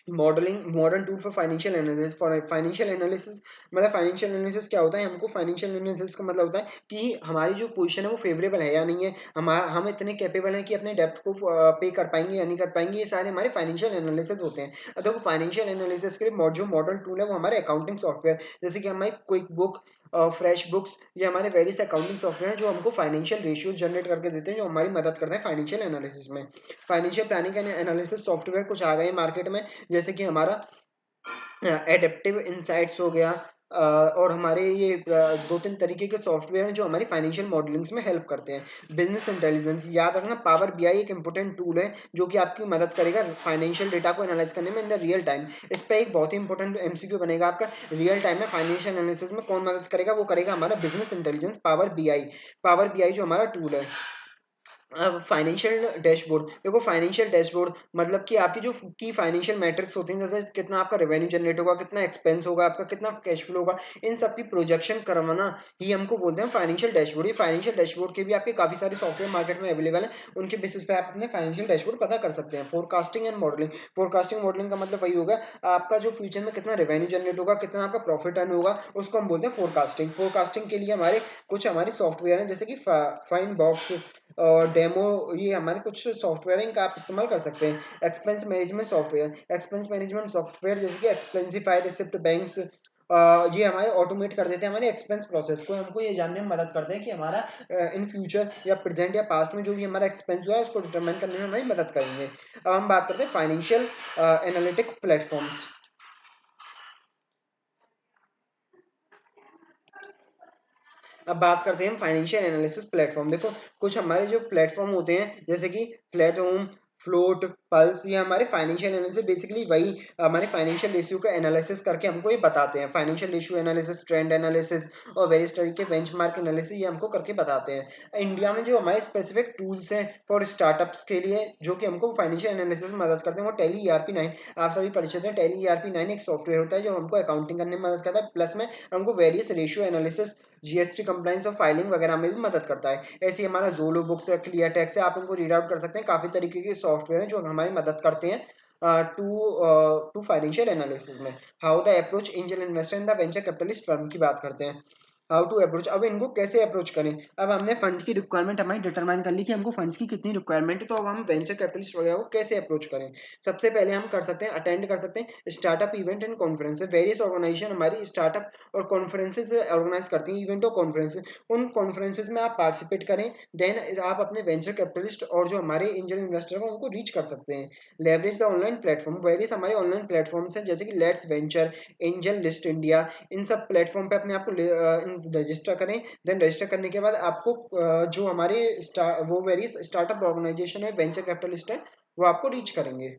Modelling, modern tool for financial analysis, for financial analysis मतलब फाइनेंशियल एनालिसिस क्या होता है, हमको फाइनेंशियल एनालिसिस का मतलब होता है कि हमारी जो पोजीशन है वो फेवरेबल है या नहीं है, हम इतने कैपेबल हैं कि अपने डेप्ट को पे कर पाएंगे या नहीं कर पाएंगे। ये सारे हमारे फाइनेंशियल एनालिसिस होते हैं। अब देखो फाइनेंशियल एनालिसिस के लिए जो मॉडर्न टूल है वो हमारे अकाउंटिंग सॉफ्टवेयर, जैसे कि हमारी क्विक बुक, फ्रेश बुक्स, ये हमारे वेरियस अकाउंटिंग सॉफ्टवेयर हैं जो हमको फाइनेंशियल रेशियोज जनरेट करके देते हैं, जो हमारी मदद करते हैं फाइनेंशियल एनालिसिस में। Financial planning and analysis software कुछ आ गए हैं मार्केट में, जैसे कि हमारा एडेप्टिव इंसाइट्स हो गया, और हमारे ये दो तीन तरीके के सॉफ्टवेयर हैं जो हमारी फाइनेंशियल मॉडलिंग्स में हेल्प करते हैं। बिजनेस इंटेलिजेंस, याद रखना पावर बीआई एक इंपॉर्टेंट टूल है जो कि आपकी मदद करेगा फाइनेंशियल डेटा को एनालाइज करने में इन द रियल टाइम। इस पे एक बहुत ही इंपॉर्टेंट एमसीक्यू बनेगा आपका, रियल टाइम में फाइनेंशियल एनालिसिस में कौन मदद करेगा, वो करेगा हमारा business intelligence power BI. Power BI जो हमारा टूल है। अब फाइनेंशियल डैशबोर्ड, देखो फाइनेंशियल डैशबोर्ड मतलब कि आपकी जो की फाइनेंशियल मैट्रिक्स होती हैं, जैसे कितना आपका रेवेन्यू जनरेट होगा, कितना एक्सपेंस होगा आपका, कितना कैश फ्लो होगा, इन सब की प्रोजेक्शन करवाना ही हमको बोलते हैं फाइनेंशियल डैशबोर्ड। ये फाइनेंशियल डैशबोर्ड के भी आपके काफी सारे सॉफ्टवेयर मार्केट में अवेलेबल है, उनके बेसिस पे आप अपने फाइनेंशियल डैशबोर्ड पता कर सकते हैं। Forecasting and modelling, forecasting modelling का मतलब वही होगा आपका जो फ्यूचर में कितना रेवेन्यू जनरेट होगा, कितना आपका प्रॉफिट अर्न होगा, उसको हम बोलते हैं फोरकास्टिंग। फोरकास्टिंग के लिए हमारे कुछ हमारे सॉफ्टवेयर हैं जैसे कि फाइन बॉक्स और डेमो, ये हमारे कुछ सॉफ्टवेयर हैं इनका आप इस्तेमाल कर सकते हैं। Expense management software, expense management software जैसे कि एक्सपेंसिफाई, रिसिप्ट बैंक्स, ये हमारे ऑटोमेट कर देते हैं हमारे एक्सपेंस प्रोसेस को। हमको ये जानने में मदद करते हैं कि हमारा इन फ्यूचर या प्रेजेंट या पास्ट में जो भी हमारा एक्सपेंस हुआ है उसको डिटरमाइन करने में हमारी मदद करेंगे। अब हम बात करते हैं फाइनेंशियल एनालिटिक प्लेटफॉर्म्स। अब बात करते हैं हम फाइनेंशियल एनालिसिस प्लेटफॉर्म। देखो कुछ हमारे जो प्लेटफॉर्म होते हैं जैसे कि प्लेटफॉर्म, फ्लोट, पल्स, ये हमारे फाइनेंशियल एनालिसिस बेसिकली वही हमारे फाइनेंशियल रेशियो का एनालिसिस करके हमको ये बताते हैं। Financial ratio analysis, trend analysis और वेरियस तरह के बेंचमार्क एनालिसिस ये हमको करके बताते हैं। इंडिया में जो हमारे स्पेसिफिक टूल्स हैं फॉर स्टार्टअप्स के लिए जो कि हमको फाइनेंशियल एनालिसिस में मदद करते हैं वो टैली ईआरपी 9, आप सभी परिचित हैं। टैली ईआरपी 9 एक सॉफ्टवेयर होता है जो हमको अकाउंटिंग करने में मदद करता है, प्लस में हमको various ratio analysis, GST compliance और फाइलिंग वगैरह में भी मदद करता है। ऐसे ही हमारा जोलो बुक्स है, क्लियर टेक्स है, आप इनको रीड आउट कर सकते हैं। काफी तरीके के सॉफ्टवेयर हैं जो हमारी मदद करते हैं टू टू फाइनेंशियल एनालिसिस में। How the approach angel investor in the venture capitalist firm की बात करते हैं। हाउ टू अप्रोच, अब इनको कैसे अप्रोच करें। अब हमने फंड की रिक्वायरमेंट हमारी डिटरमाइन कर ली कि हमको फंड्स की कितनी रिक्वायरमेंट है, तो अब हम वेंचर कैपिटलिस्ट वगैरह को कैसे अप्रोच करें। सबसे पहले हम कर सकते हैं, अटेंड कर सकते हैं startup event and conference. Various organisation हमारी स्टार्टअप और कॉन्फ्रेंसेज ऑर्गेनाइज करती हैं, इवेंट और कॉन्फ्रेंसेज। उन कॉन्फ्रेंसेज में आप पार्टिसिपेट करें, देन आप अपने वेंचर कैपिटलिस्ट और जो हमारे एंजल इन्वेस्टर हैं उनको रीच कर सकते हैं। Leverage the online platform, various हमारे ऑनलाइन प्लेटफॉर्म्स हैं जैसे कि Let's Venture, AngelList India. इन सब प्लेटफॉर्म पे अपने आप को रजिस्टर करें। देन रजिस्टर करने के बाद आपको जो हमारे वो वेरियस स्टार्टअप ऑर्गेनाइजेशन है, वेंचर कैपिटलिस्ट है, वो आपको रीच करेंगे।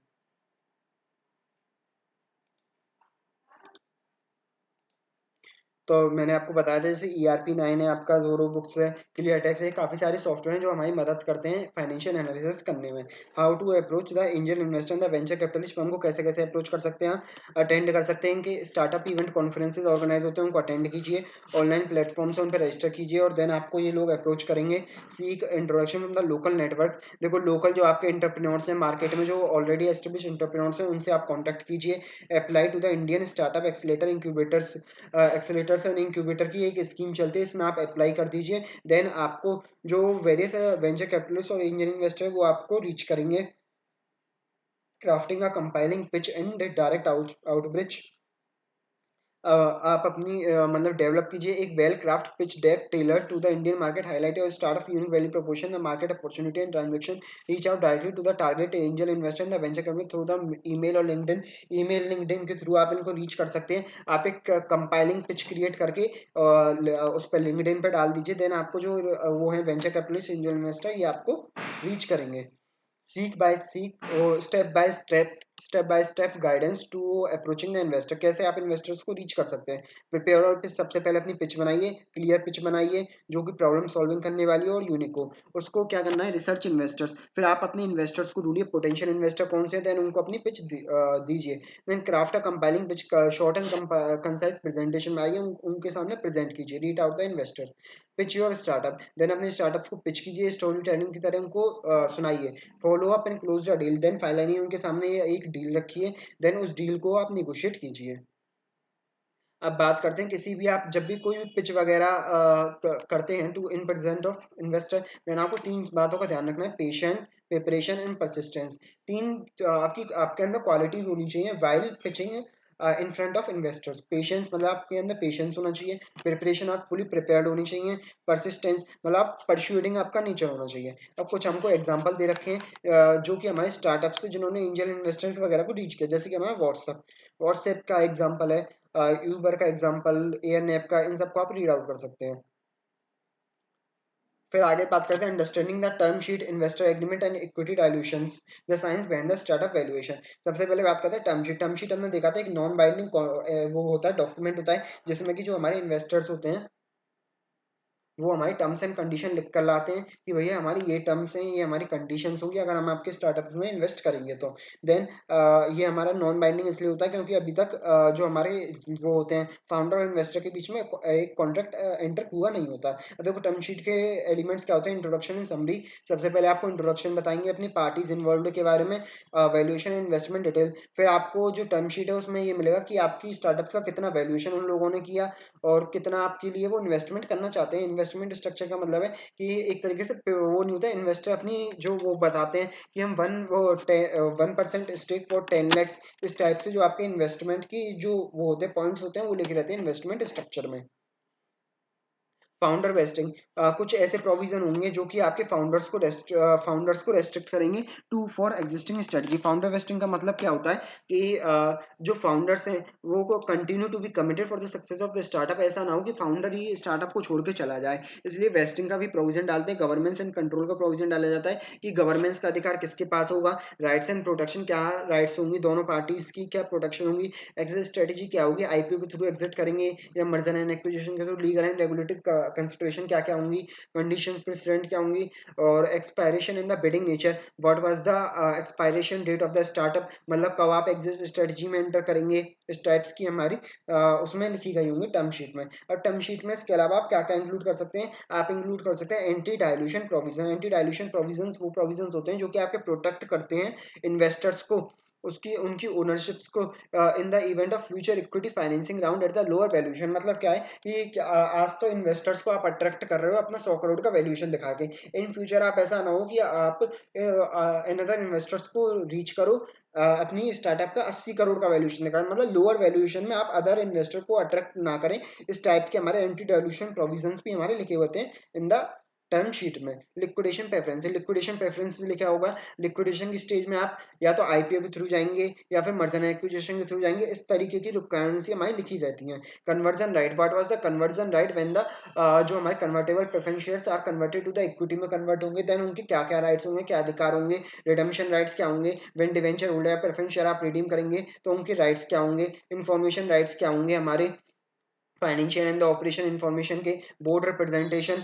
तो मैंने आपको बताया था जैसे ERP9 है आपका, ज़ोरो बुक्स है, क्लियर टेक्स्ट है, काफ़ी सारे सॉफ्टवेयर हैं जो हमारी मदद करते हैं फाइनेंशियल एनालिसिस करने में। How to approach the angel investor, the venture capitalist firm को कैसे कैसे अप्रोच कर सकते हैं। अटेंड कर सकते हैं कि स्टार्टअप इवेंट कॉन्फ्रेंसेज ऑर्गेनाइज होते हैं, उनको अटेंड कीजिए, ऑनलाइन प्लेटफॉर्म से उन पर रजिस्टर कीजिए और देन आपको ये लोग अप्रोच करेंगे। Seek introduction from the local network, देखो लोकल जो आपके इंटरप्रेन्योर्स हैं मार्केट में, जो ऑलरेडी एस्टेब्लिश इंटरप्रेन्योर्स हैं, उनसे आप कॉन्टैक्ट कीजिए। Apply to the Indian startup accelerator incubators, accelerators and incubator की एक स्कीम चलती है, इसमें आप अप्लाई कर दीजिए। देन आपको जो वेरियस वेंचर कैपिटलिस्ट और एंजल इन्वेस्टर वो आपको रीच करेंगे। क्राफ्टिंग का compiling pitch and direct outreach, आप अपनी मतलब डेवलप कीजिए एक well craft pitch deck tailor to the Indian market, highlight और startup unique value proportion the market opportunity and transaction, reach out directly to the target angel investor the venture capital through the email और LinkedIn. Email LinkedIn के through आप इनको reach कर सकते हैं। आप एक कंपाइलिंग पिच क्रिएट करके उस पर लिंक्डइन पर डाल दीजिए, देन आपको जो वो है वेंचर कैपिटलिस्ट एंजल इन्वेस्टर, ये आपको रीच करेंगे। सीक बाय सीक और step by step guidance to approaching the investor, कैसे आप इन्वेस्टर्स को रीच कर सकते हैं। प्रिपेयर और पिच, सबसे पहले अपनी पिच बनाइए, क्लियर पिच बनाइए जो कि प्रॉब्लम सॉल्विंग करने वाली हो और यूनिक हो। उसको क्या करना है, रिसर्च इन्वेस्टर्स, फिर आप अपने इन्वेस्टर्स को ढूंढिए, पोटेंशियल इन्वेस्टर कौन से, देन उनको अपनी पिच दीजिए। Then craft a compiling pitch, short and concise presentation बनाइए, उनके सामने प्रेजेंट कीजिए, read out the investors. Pitch your startup, then अपने स्टार्टअप्स को पिच कीजिए, स्टोरी टेलिंग की तरह उनको सुनाइए। Follow up and close the deal, then finally उनके सामने एक डील रखिए, देन उस डील को आप निगोशिएट कीजिए। अब बात करते हैं किसी भी, आप जब भी कोई भी पिच वगैरह करते हैं to in present of investor, then आपको तीन बातों का ध्यान रखना है, पेशेंट, प्रिपरेशन एंड परसिस्टेंस। तीन आपकी आपके अंदर क्वालिटीज होनी चाहिए while pitching in front of investors. Patience मतलब आपके अंदर पेशेंस होना चाहिए, प्रिपरेशन आप फुली प्रिपेयर्ड होनी चाहिए, परसिस्टेंस मतलब आप परस्यूडिंग आपका नेचर होना चाहिए। अब कुछ हमको एग्जांपल दे रखे हैं जो कि हमारे स्टार्टअप से जिन्होंने एंजल इन्वेस्टर्स वगैरह को रीच किया, जैसे कि हमारा व्हाट्सएप, व्हाट्सएप का एग्जांपल है, यूबर का एग्जांपल, एयरन ऐप का, इन सबको आप रीड आउट कर सकते हैं। फिर आगे बात करते हैं understanding the term sheet, investor agreement and equity dilutions, the science behind the startup valuation. सबसे पहले बात करते हैं टर्म शीट। टर्म शीट हमने देखा था एक नॉन बाइंडिंग वो होता है, डॉक्यूमेंट होता है जिसमें कि जो हमारे इन्वेस्टर्स होते हैं वो हमारी टर्म्स एंड कंडीशन लिख कर लाते हैं कि भैया हमारी ये टर्म्स हैं, ये हमारी कंडीशंस होंगी अगर हम आपके स्टार्टअप में इन्वेस्ट करेंगे तो। देन ये हमारा नॉन बाइंडिंग इसलिए होता है क्योंकि अभी तक जो हमारे वो होते हैं फाउंडर और इन्वेस्टर के बीच में एक कॉन्ट्रैक्ट एंटर हुआ नहीं होता। देखो टर्म शीट के एलिमेंट्स क्या होते हैं, इंट्रोडक्शन एंड समरी। सबसे पहले आपको इंट्रोडक्शन बताएंगे अपनी पार्टीज इन्वॉल्व के बारे में, वैल्यूएशन इन्वेस्टमेंट डिटेल। फिर आपको जो टर्म शीट है उसमें ये मिलेगा कि आपकी स्टार्टअप्स का कितना वैल्यूएशन उन लोगों ने किया और कितना आपके लिए वो इन्वेस्टमेंट करना चाहते हैं। इन्वेस्टमेंट स्ट्रक्चर का मतलब है कि एक तरीके से वो नहीं होता, इन्वेस्टर अपनी जो वो बताते हैं कि हम 1% स्टेक फॉर 10 lakhs, इस टाइप से जो आपके इन्वेस्टमेंट की जो वो होते हैं पॉइंट्स होते हैं वो लिखे रहते हैं इन्वेस्टमेंट स्ट्रक्चर में। फाउंडर वेस्टिंग, कुछ ऐसे प्रोविजन होंगे जो कि आपके फाउंडर्स को रेस्ट्रिक्ट करेंगे to for existing strategy. Founder vesting का मतलब क्या होता है कि जो फाउंडर्स हैं वो को continue to be committed for the success of the startup, ऐसा ना हो कि फाउंडर ही स्टार्टअप को छोड़ के चला जाए, इसलिए वेस्टिंग का भी प्रोविजन डालते हैं। गवर्नेंस एंड कंट्रोल का प्रोविजन डाला जाता है कि गवर्नेंस का अधिकार किसके पास होगा, राइट्स एंड प्रोटेक्शन, क्या राइट्स होंगी दोनों पार्टीज की, क्या प्रोटेक्शन होगी, एग्जिट स्ट्रेटेजी क्या होगी, आईपीओ के थ्रू एग्जिट करेंगे या मर्जर एंड एक्विजिशन के through, legal and regulatory consideration क्या क्या होंगी, कंडीशन प्रेसिडेंट क्या होंगी, और expiration in the bidding nature, what was the expiration date of the startup, मतलब कब आप एग्जिट स्ट्रेटजी में एंटर करेंगे, इस टाइप्स की हमारी उसमें लिखी गई होंगी टर्म शीट में। और टर्म शीट में इसके अलावा आप क्या क्या इंक्लूड कर सकते हैं, आप इंक्लूड कर सकते हैं anti dilution provision. Anti dilution provision वो प्रोविजन होते हैं जो कि आपके प्रोटेक्ट करते हैं इन्वेस्टर्स को उसकी उनकी ओनरशिप्स को in the event of future equity financing round at the lower valuation. मतलब क्या है कि आज तो इन्वेस्टर्स को आप अट्रैक्ट कर रहे हो अपना 100 करोड़ का वैल्यूएशन दिखा के, इन फ्यूचर आप ऐसा ना हो कि आप अनदर इन्वेस्टर्स को रीच करो अपनी स्टार्टअप का 80 करोड़ का वैल्यूएशन दिखाएं, मतलब लोअर वैल्यूएशन में आप अदर इन्वेस्टर को अट्रैक्ट ना करें। इस टाइप के हमारे एंटी डाइल्यूशन प्रोविजंस भी हमारे लिखे होते हैं इन द टर्म शीट में। लिक्विडेशन प्रेफरेंस, लिक्विडेशन प्रेफरेंस लिखा होगा, लिक्विडेशन की स्टेज में आप या तो आईपीओ के थ्रू जाएंगे या फिर मर्जर एक्विजिशन के थ्रू जाएंगे, इस तरीके की रिक्वायरमेंट्स हमारी लिखी रहती हैं। Conversion right, what was the conversion right when the जो हमारे convertible preference shares are converted to the equity में कन्वर्ट होंगे, देन उनके क्या क्या राइट्स होंगे, क्या अधिकार होंगे, रिडम्पशन राइट्स क्या होंगे, when debenture holder preference share आप रिडीम करेंगे तो उनके राइट्स क्या होंगे, इन्फॉर्मेशन राइट्स क्या होंगे हमारे, financial and the operation information के, बोर्ड रिप्रेजेंटेशन,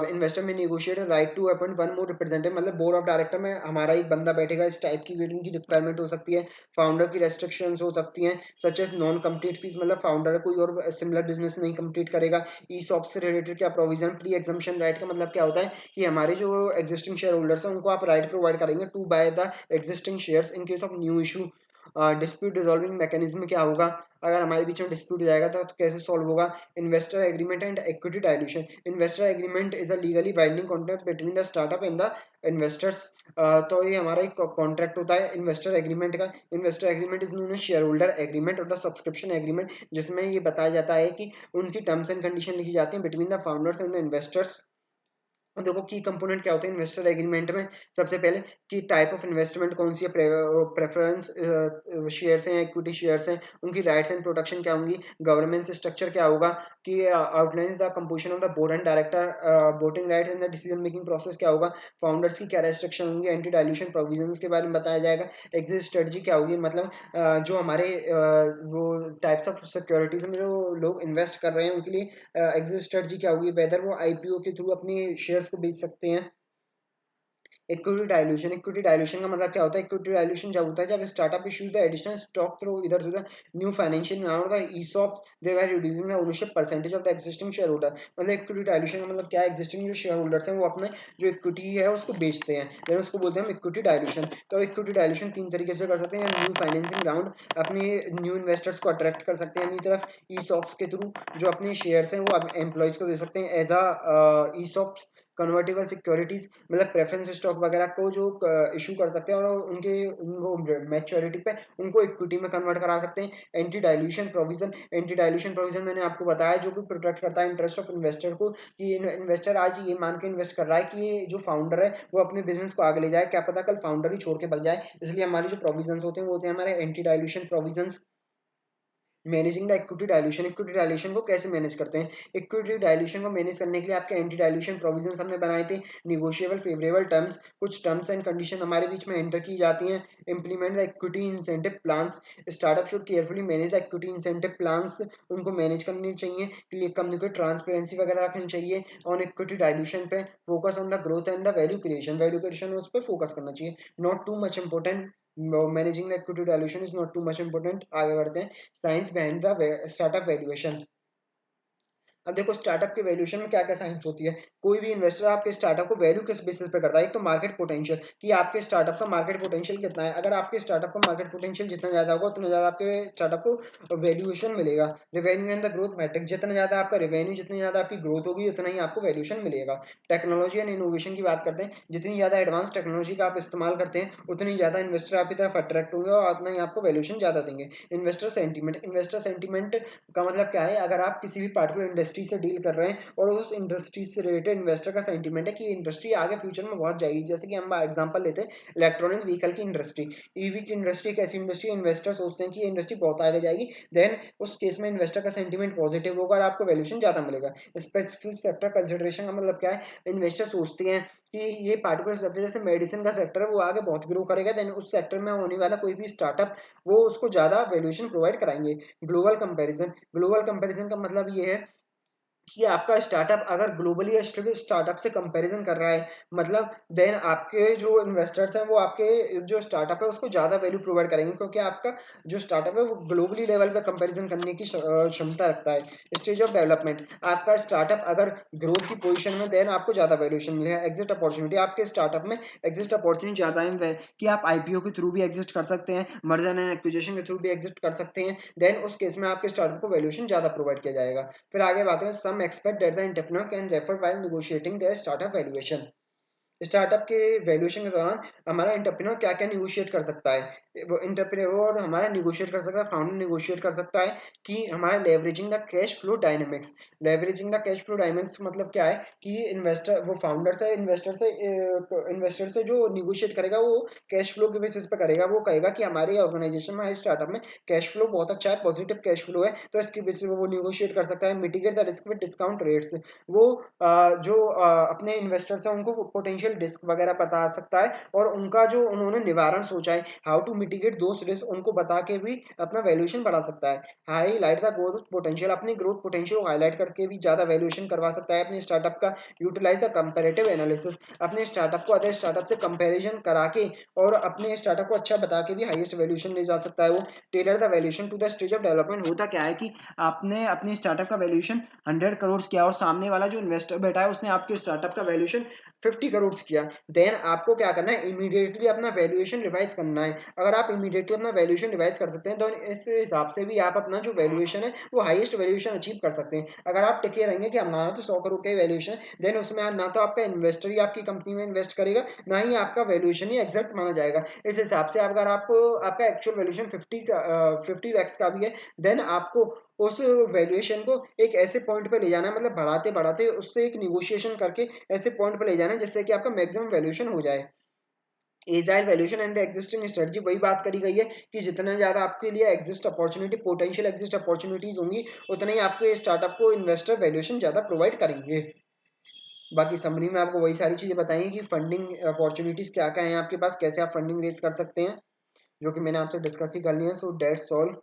इन्वेस्टर में negotiate right to appoint one more representative, मतलब बोर्ड ऑफ डायरेक्टर में हमारा एक बंदा बैठेगा, इस टाइप की वेटिंग की रिक्वायरमेंट हो सकती है। फाउंडर की रेस्ट्रिक्शंस हो सकती हैं such as non compete fees, मतलब फाउंडर कोई और सिमिलर बिजनेस नहीं कंप्लीट करेगा। ई सॉप से रिलेटेड क्या प्रोविजन, प्री एग्जम्पशन राइट का मतलब क्या होता है कि हमारे जो एग्जिस्टिंग शेयर होल्डर्स हैं उनको आप राइट प्रोवाइड करेंगे to buy the existing shares in case of new issue. Dispute resolving mechanism क्या होगा, अगर हमारे बीच में डिस्प्यूट हो जाएगा तो कैसे सॉल्व होगा। Investor agreement and equity dilution, investor agreement is a legally binding contract between the startup and the investors. तो ये हमारा एक कॉन्ट्रैक्ट होता है इन्वेस्टर एग्रीमेंट का। Investor agreement is known as shareholder agreement और द सब्सक्रिप्शन एग्रीमेंट, जिसमें ये बताया जाता है कि उनकी टर्म्स एंड कंडीशन लिखी जाती है between the founders and the investors. देखो की कंपोनेंट क्या होते हैं इन्वेस्टर एग्रीमेंट में, सबसे पहले कि टाइप ऑफ इन्वेस्टमेंट कौन सी है, प्रेफरेंस शेयर्स हैं, इक्विटी शेयर्स हैं, उनकी राइट्स एंड प्रोटेक्शन क्या होंगी, गवर्नेंस स्ट्रक्चर क्या होगा, कि outlines the composition of the board and director, voting rights and the decision making process क्या होगा, फाउंडर्स की क्या रेस्ट्रिक्शन होंगी, एंटी डाइल्यूशन प्रोविजंस के बारे में बताया जाएगा। एग्जिट स्ट्रेटजी क्या होगी, मतलब जो हमारे वो टाइप्स ऑफ सिक्योरिटीज में जो लोग इन्वेस्ट कर रहे हैं उनके लिए एग्जिट स्ट्रेटजी क्या होगी, वेदर वो आईपीओ के थ्रू अपनी शेयर्स को बेच सकते हैं। इक्विटी डाइल्यूशन, इक्विटी डाइल्यूशन का मतलब क्या होता है, इक्विटी डाइल्यूशन जब होता है जब startup issues the additional stock through either to the new financial round the ESOPs they were reducing the ownership percentage of the existing shareholder. मतलब इक्विटी डाइल्यूशन का मतलब क्या है, एक्जिस्टिंग जो शेयर होल्डर्स हैं वो अपने जो इक्विटी है उसको बेचते हैं, देन उसको बोलते हैं हम इक्विटी डाइल्यूशन। तो इक्विटी डाइल्यूशन तीन तरीके से कर सकते हैं, न्यू फाइनेंसिंग राउंड अपने न्यू इन्वेस्टर्स को अट्रैक्ट कर सकते हैं अपनी तरफ, ईसॉप्स के थ्रू जो अपने शेयर्स हैं वो एम्प्लॉयज को दे सकते हैं as a ESOPs. Convertible securities, मतलब प्रेफरेंस स्टॉक वगैरह को जो इशू कर सकते हैं और उनके उनको मैच्योरिटी पे उनको इक्विटी में कन्वर्ट करा सकते हैं। Anti dilution provision, anti dilution provision मैंने आपको बताया जो कि प्रोटेक्ट करता है इंटरेस्ट ऑफ इन्वेस्टर को, कि इन्वेस्टर आज ये मान के इन्वेस्ट कर रहा है कि ये जो फाउंडर है वो अपने बिजनेस को आगे ले जाए, क्या पता कल फाउंडर ही छोड़ के भाग जाए, इसलिए हमारी जो प्रोविजन होते हैं वो होते हैं हमारे anti dilution provision. Managing the equity dilution, equity dilution को कैसे मैनेज करते हैं, इक्विटी डाइल्यूशन को मैनेज करने के लिए आपके एंटी डाइल्यूशन प्रोविजंस हमने बनाए थे। निगोशिएबल फेवरेबल टर्म्स, कुछ टर्म्स एंड कंडीशन हमारे बीच में एंटर की जाती हैं। Implement the equity incentive plans, startup should carefully manage the equity incentive plans, उनको मैनेज करनी चाहिए, कम्युनिकेट ट्रांसपेरेंसी वगैरह रखनी चाहिए। ऑन इक्विटी डाइल्यूशन पे focus on the growth and the value creation, value creation उस पर फोकस करना चाहिए, not too much important. Managing the equity dilution is not too much important. आगे बढ़ते हैं, science behind the startup valuation. अब देखो स्टार्टअप के वैल्यूएशन में क्या क्या साइंस होती है। कोई भी इन्वेस्टर आपके स्टार्टअप को वैल्यू किस बेसिस पे करता है, एक तो मार्केट पोटेंशियल, कि आपके स्टार्टअप का मार्केट पोटेंशियल कितना है, अगर आपके स्टार्टअप का मार्केट पोटेंशियल जितना ज्यादा होगा उतना ज्यादा आपके स्टार्टअप को वैल्यूएशन मिलेगा। Revenue and the growth metric, जितना ज्यादा आपका रेवेन्यू, जितनी ज्यादा आपकी ग्रोथ होगी उतना ही आपको वैल्यूएशन मिलेगा। टेक्नोलॉजी एंड इनोवेशन की बात करते हैं, जितनी ज्यादा एडवांस टेक्नोलॉजी का आप इस्तेमाल करते हैं उतनी ज्यादा इन्वेस्टर आपकी तरफ अट्रैक्ट होंगे और उतना ही आपको वैल्यूएशन ज्यादा देंगे। इन्वेस्टर सेंटीमेंट, इन्वेस्टर सेंटीमेंट का मतलब क्या है, अगर आप किसी भी पार्टिकुलर इंडस्ट्री से डील कर रहे हैं और उस इंडस्ट्री से रिलेटेड इन्वेस्टर का सेंटीमेंट है कि इंडस्ट्री आगे फ्यूचर में बहुत जाएगी, जैसे कि हम एग्जांपल लेते हैं इलेक्ट्रॉनिक व्हीकल की इंडस्ट्री। ईवी की इंडस्ट्री एक ऐसी इंडस्ट्री, इन्वेस्टर सोचते हैं कि ये इंडस्ट्री बहुत आगे जाएगी, देन उस केस में इन्वेस्टर का सेंटीमेंट पॉजिटिव होगा और आपको वैल्यूएशन ज्यादा मिलेगा। स्पेसिफिक सेक्टर कंसिडरेशन का मतलब क्या है, इन्वेस्टर सोचते हैं कि ये पार्टिकुलर सेक्टर जैसे मेडिसिन का सेक्टर है वो आगे बहुत ग्रो करेगा, देन उस सेक्टर में होने वाला कोई भी स्टार्टअप वो उसको ज्यादा वैल्यूएशन प्रोवाइड कराएंगे। ग्लोबल कंपैरिजन, ग्लोबल कंपैरिजन का मतलब ये है कि आपका स्टार्टअप अगर ग्लोबली एस्टेब्लिश स्टार्टअप से कंपैरिजन कर रहा है, मतलब देन आपके जो इन्वेस्टर्स हैं वो आपके जो स्टार्टअप है उसको ज़्यादा वैल्यू प्रोवाइड करेंगे, क्योंकि आपका जो स्टार्टअप है वो ग्लोबली लेवल पे कंपैरिजन करने की क्षमता रखता है। स्टेज ऑफ डेवलपमेंट, आपका स्टार्टअप अगर ग्रोथ की पोजीशन में, देन आपको ज़्यादा वैल्यूएशन मिलेगा। एग्जिट अपॉर्चुनिटी, आपके स्टार्टअप में एग्जिट अपॉर्चुनिटी ज़्यादा है कि आप आईपीओ के थ्रू भी एग्जिट कर सकते हैं, मर्जर एंड एक्विजिशन के थ्रू भी एग्जिट कर सकते हैं, देन उस केस में आपके स्टार्टअप को वैल्यूएशन ज़्यादा प्रोवाइड किया जाएगा। फिर आगे बात है, some expect that the entrepreneur can refer while negotiating their startup valuation. Startup के वैल्यूएशन के दौरान हमारा एंटरप्रेन्योर क्या क्या निगोशिएट कर सकता है, वो एंटरप्रेन्योर हमारा निगोशिएट कर सकता है, फाउंडर निगोशिएट कर सकता है कि हमारा leveraging the cash flow dynamics. Leveraging the cash flow dynamics मतलब क्या है कि इन्वेस्टर, वो फाउंडर से इन्वेस्टर से जो निगोशिएट करेगा वो कैश फ्लो के बेसिस पे करेगा। वो कहेगा कि हमारे ऑर्गेनाइजेशन में, हमारे स्टार्टअप में कैश फ्लो बहुत अच्छा है, पॉजिटिव कैश फ्लो है, तो इसके बेसिस पे वो निगोशिएट कर सकता है। Mitigate the risk with discount rates, वो जो अपने इन्वेस्टर्स हैं उनको पोटेंशियल रिस्क वगैरह बता सकता है, और उनका जो उन्होंने निवारण सोचा है, how to mitigate those risk, उनको बता के भी अपना वैल्यूएशन बढ़ा सकता है। हाईलाइट द ग्रोथ पोटेंशियल, अपनी ग्रोथ पोटेंशियल को हाईलाइट करके भी ज्यादा वैल्यूएशन करवा सकता है अपने स्टार्टअप का। यूटिलाइज द कंपैरेटिव एनालिसिस, अपने स्टार्टअप को अदर स्टार्टअप से कंपैरिजन करा के और अपने स्टार्टअप को अच्छा बता के भी हाईएस्ट वैल्यूएशन ले जा सकता है वो। Tailor the valuation to the stage of development, होता क्या है कि आपने अपने स्टार्टअप का वैल्यूएशन 100 करोड़ किया और सामने वाला जो इन्वेस्टर बैठा है उसने आपके स्टार्टअप का वैल्यूएशन 50 करोड़ किया, देन आपको क्या करना है, इमीडिएटली अपना वैल्यूएशन रिवाइज करना है। अगर आप इमीडिएटली अपना वैल्यूएशन रिवाइज कर सकते हैं तो इस हिसाब से भी आप अपना जो वैल्यूएशन है वो हाईएस्ट वैल्यूएशन अचीव कर सकते हैं। अगर आप टिके रहेंगे कि हमारा तो 100 करोड़ का वैल्यूएशन, देन उसमें ना तो आपका इन्वेस्टर ही आपकी कंपनी में इन्वेस्ट करेगा, ना ही आपका वैल्यूएशन ही एग्जैक्ट माना जाएगा। इस हिसाब से अगर आपको आपका एक्चुअल वैल्यूएशन 50 लैक्स का भी है, देन आपको उस वैल्यूएशन को एक ऐसे पॉइंट पे ले जाना है, मतलब बढ़ाते बढ़ाते उससे एक निगोशिएशन करके ऐसे पॉइंट पे ले जाना है जिससे कि आपका मैक्सिमम वैल्यूएशन हो जाए। Agile valuation and the existing strategy, वही बात करी गई है कि जितना ज्यादा आपके लिए exist opportunity, potential exist opportunities होंगी, उतना ही आपको स्टार्टअप को इन्वेस्टर वैल्यूएशन ज्यादा प्रोवाइड करेंगे। बाकी समरी में आपको वही सारी चीजें बताई कि फंडिंग अपॉर्चुनिटीज क्या क्या है आपके पास, कैसे आप फंडिंग रेज कर सकते हैं, जो कि मैंने आपसे डिस्कस ही कर लिया है। So that's all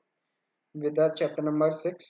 with the chapter number 6।